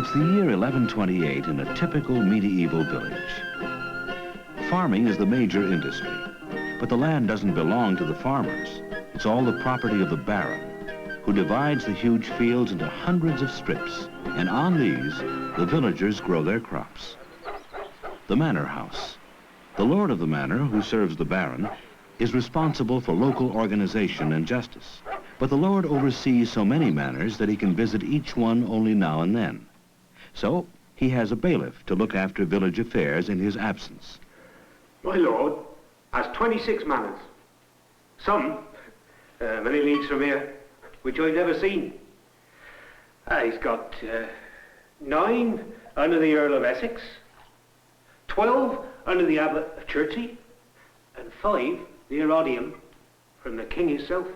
It's the year 1128 in a typical medieval village. Farming is the major industry, but the land doesn't belong to the farmers. It's all the property of the baron, who divides the huge fields into hundreds of strips, and on these, the villagers grow their crops. The manor house. The lord of the manor, who serves the baron, is responsible for local organization and justice. But the lord oversees so many manors that he can visit each one only now and then. So he has a bailiff to look after village affairs in his absence. My lord has 26 manors. Some, many leagues from here, which I've never seen. He's got 9 under the Earl of Essex, 12 under the Abbot of Chertsey, and 5 the Herodium from the king himself.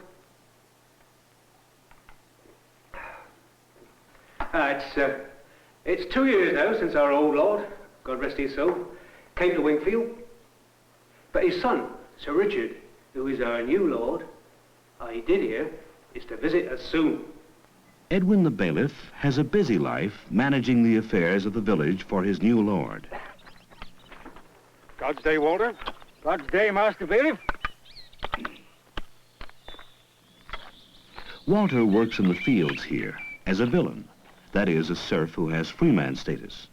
It's 2 years now since our old lord, God rest his soul, came to Wingfield. But his son, Sir Richard, who is our new lord, I did hear, is to visit us soon. Edwin the bailiff has a busy life managing the affairs of the village for his new lord. God's day, Walter. God's day, Master Bailiff. Walter works in the fields here as a villain, that is, a serf who has freeman status.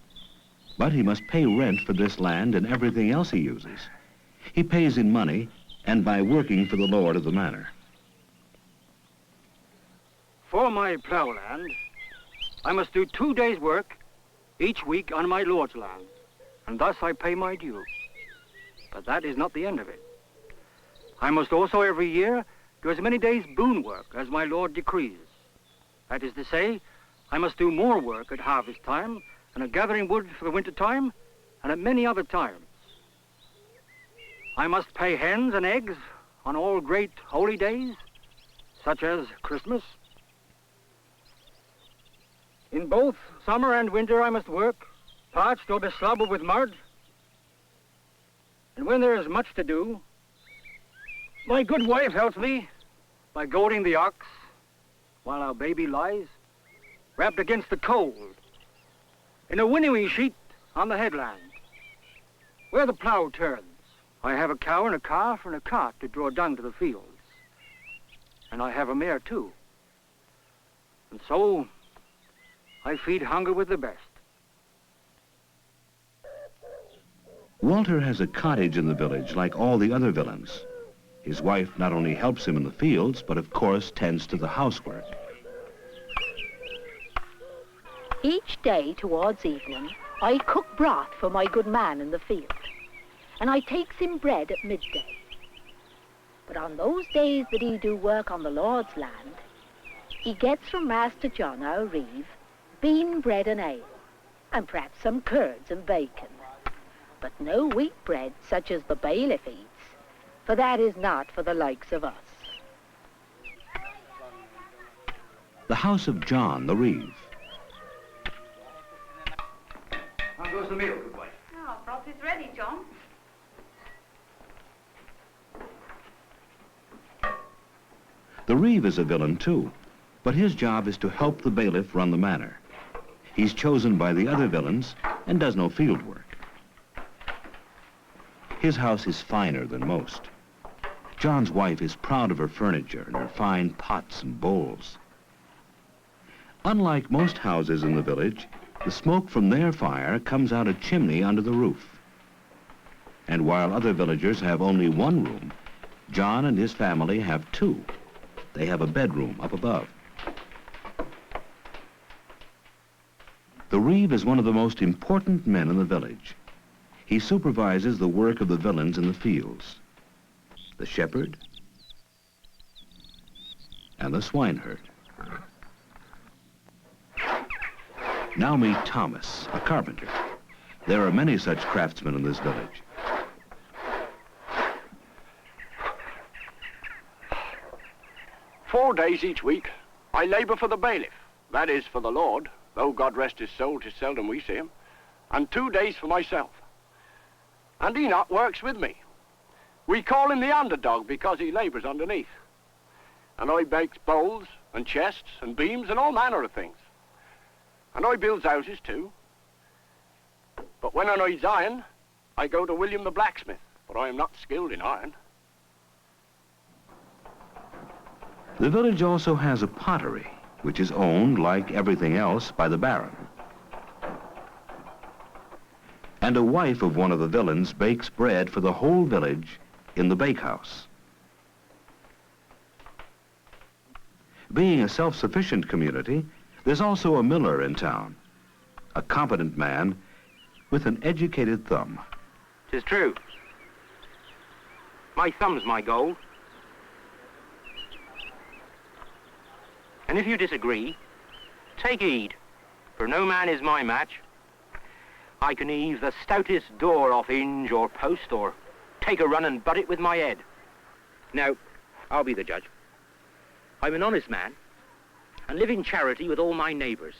But he must pay rent for this land and everything else he uses. He pays in money and by working for the lord of the manor. For my plough land, I must do 2 days' work each week on my lord's land, and thus I pay my due. But that is not the end of it. I must also every year do as many days' boon work as my lord decrees. That is to say, I must do more work at harvest time and at gathering wood for the winter time and at many other times. I must pay hens and eggs on all great holy days, such as Christmas. In both summer and winter I must work, parched or beslobbered with mud. And when there is much to do, my good wife helps me by goading the ox while our baby lies wrapped against the cold in a winnowing sheet on the headland where the plough turns. I have a cow and a calf and a cart to draw dung to the fields. And I have a mare too. And so I feed hunger with the best. Walter has a cottage in the village like all the other villains. His wife not only helps him in the fields, but of course tends to the housework. Each day towards evening, I cook broth for my good man in the field, and I takes him bread at midday. But on those days that he do work on the Lord's land, he gets from Master John, our reeve, bean bread and ale, and perhaps some curds and bacon. But no wheat bread such as the bailiff eats, for that is not for the likes of us. The house of John, the reeve. How goes the meal, good wife? Oh, broth is ready, John. The reeve is a villain too, but his job is to help the bailiff run the manor. He's chosen by the other villains and does no field work. His house is finer than most. John's wife is proud of her furniture and her fine pots and bowls. Unlike most houses in the village, the smoke from their fire comes out a chimney under the roof. And while other villagers have only one room, John and his family have 2. They have a bedroom up above. The reeve is one of the most important men in the village. He supervises the work of the villains in the fields. The shepherd and the swineherd. Now meet Thomas, a carpenter. There are many such craftsmen in this village. "4 days each week, I labour for the bailiff, that is, for the Lord, though God rest his soul, 'tis seldom we see him, and 2 days for myself. And Enoch works with me. We call him the underdog because he labours underneath. And I bakes bowls and chests and beams and all manner of things. And I builds houses too. But when I needs iron, I go to William the blacksmith, but I am not skilled in iron. The village also has a pottery, which is owned, like everything else, by the baron. And a wife of one of the villains bakes bread for the whole village in the bakehouse. Being a self-sufficient community, there's also a miller in town, a competent man with an educated thumb. 'Tis true. My thumb's my gold. And if you disagree, take heed, for no man is my match. I can heave the stoutest door off hinge or post, or take a run and butt it with my head. Now, I'll be the judge. I'm an honest man, and live in charity with all my neighbours,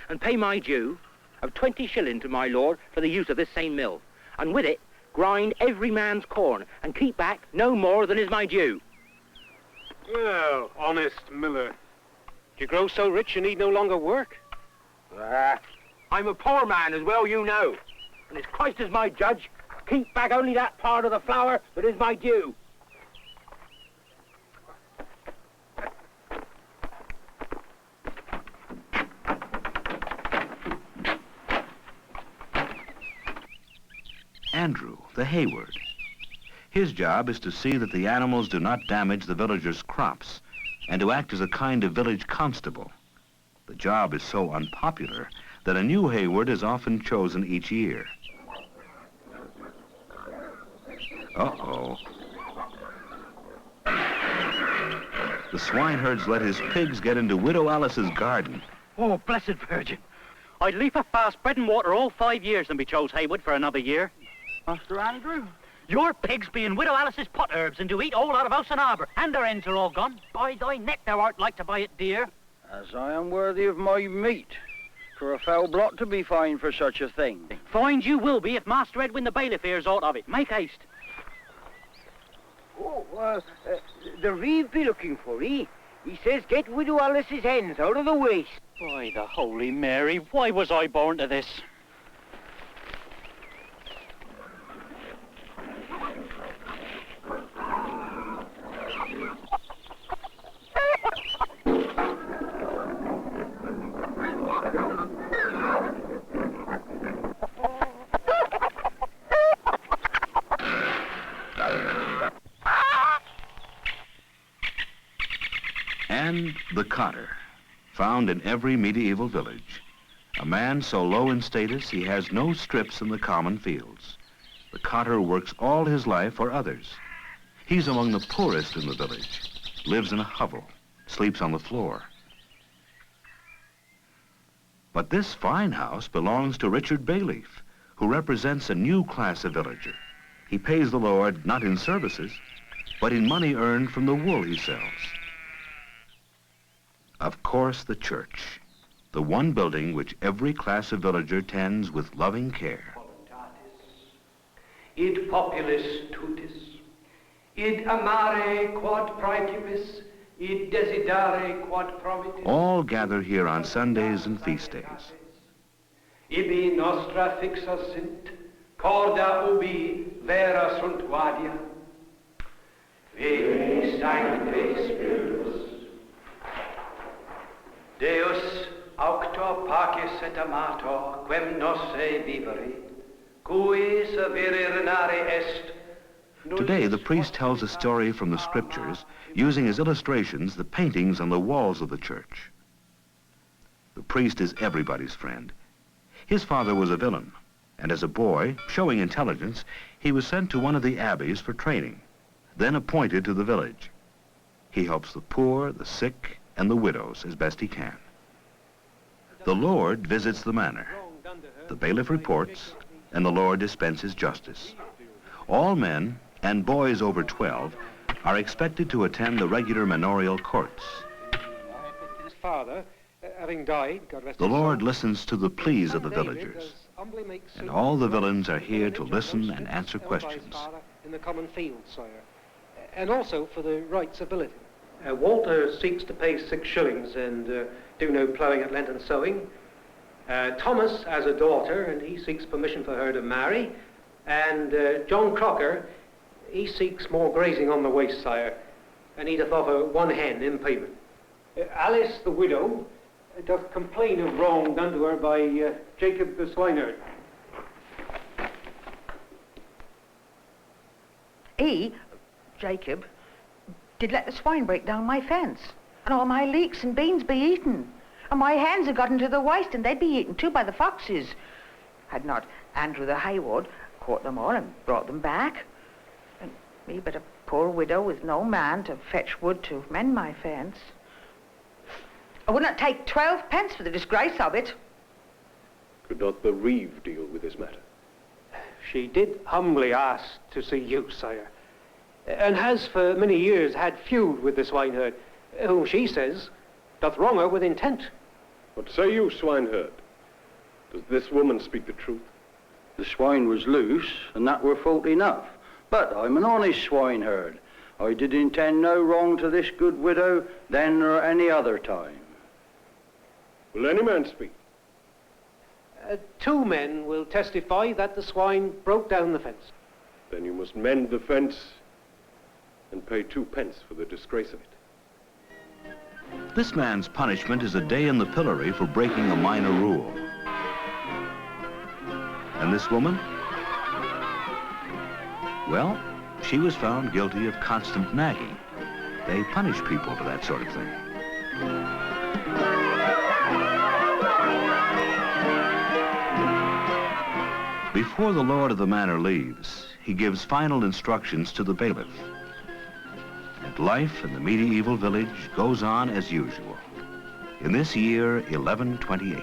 and pay my due of 20 shillings to my lord for the use of this same mill, and with it, grind every man's corn, and keep back no more than is my due. Well, honest miller, do you grow so rich you need no longer work? I'm a poor man, as well you know, and as Christ is my judge, keep back only that part of the flour that is my due. Andrew, the Hayward. His job is to see that the animals do not damage the villagers' crops and to act as a kind of village constable. The job is so unpopular that a new Hayward is often chosen each year. Uh-oh. The swineherds let his pigs get into Widow Alice's garden. Oh, blessed Virgin. I'd liefer fast bread and water all 5 years than be chose Haywood for another year. Master Andrew? Your pigs be in Widow Alice's pot herbs and do eat all out of house and arbour, and their ends are all gone. By thy neck thou art like to buy it dear. As I am worthy of my meat, for a foul blot to be fined for such a thing. Fined you will be if Master Edwin the bailiff hears aught of it. Make haste. Oh, the reeve be looking for, he says get Widow Alice's hens out of the waste. By the Holy Mary, why was I born to this? And the cotter, found in every medieval village. A man so low in status he has no strips in the common fields. The cotter works all his life for others. He's among the poorest in the village, lives in a hovel, sleeps on the floor. But this fine house belongs to Richard Bayleaf, who represents a new class of villager. He pays the Lord not in services, but in money earned from the wool he sells. Of course, the church, the one building which every class of villager tends with loving care. Id populis tutis, id amare quod praecibus, id desidere quod promitis. All gather here on Sundays and feast days. Ibi nostra fixa sint, corda ubi vera sunt guardia. Veni sancte Spiritus. Deus auctor pacis et amator, quem nosse vivere, cui servire renare est. Today, the priest tells a story from the scriptures, using as illustrations the paintings on the walls of the church. The priest is everybody's friend. His father was a villain, and as a boy, showing intelligence, he was sent to one of the abbeys for training, then appointed to the village. He helps the poor, the sick, and the widows as best he can. The Lord visits the manor. The bailiff reports, and the Lord dispenses justice. All men, and boys over 12, are expected to attend the regular manorial courts. His father, having died, God rest The his Lord soul, listens to the pleas of the David villagers, does humbly make and suit all the of villains are here to religion listen roasted and answer held by his questions. father in the common field, sire, and also for the rights ability. Walter seeks to pay 6 shillings, and do no ploughing at Lent and sowing. Thomas has a daughter, and he seeks permission for her to marry. And John Crocker, he seeks more grazing on the waste, sire, and he doth offer 1 hen in payment. Alice, the widow, doth complain of wrong done to her by Jacob the swineherd. He, Jacob, did let the swine break down my fence, and all my leeks and beans be eaten, and my hens had got into the waste, and they'd be eaten too by the foxes. Had not Andrew the Hayward caught them all and brought them back, and me but a poor widow with no man to fetch wood to mend my fence. I would not take 12 pence for the disgrace of it. Could not the reeve deal with this matter? She did humbly ask to see you, sire, and has for many years had feud with the swineherd, whom she says doth wrong her with intent. What say you, swineherd? Does this woman speak the truth? The swine was loose, and that were fault enough. But I'm an honest swineherd. I did intend no wrong to this good widow then or any other time. Will any man speak? 2 men will testify that the swine broke down the fence. Then you must mend the fence and pay 2 pence for the disgrace of it. This man's punishment is a day in the pillory for breaking a minor rule. And this woman? Well, she was found guilty of constant nagging. They punish people for that sort of thing. Before the lord of the manor leaves, he gives final instructions to the bailiff. And life in the medieval village goes on as usual. In this year, 1128.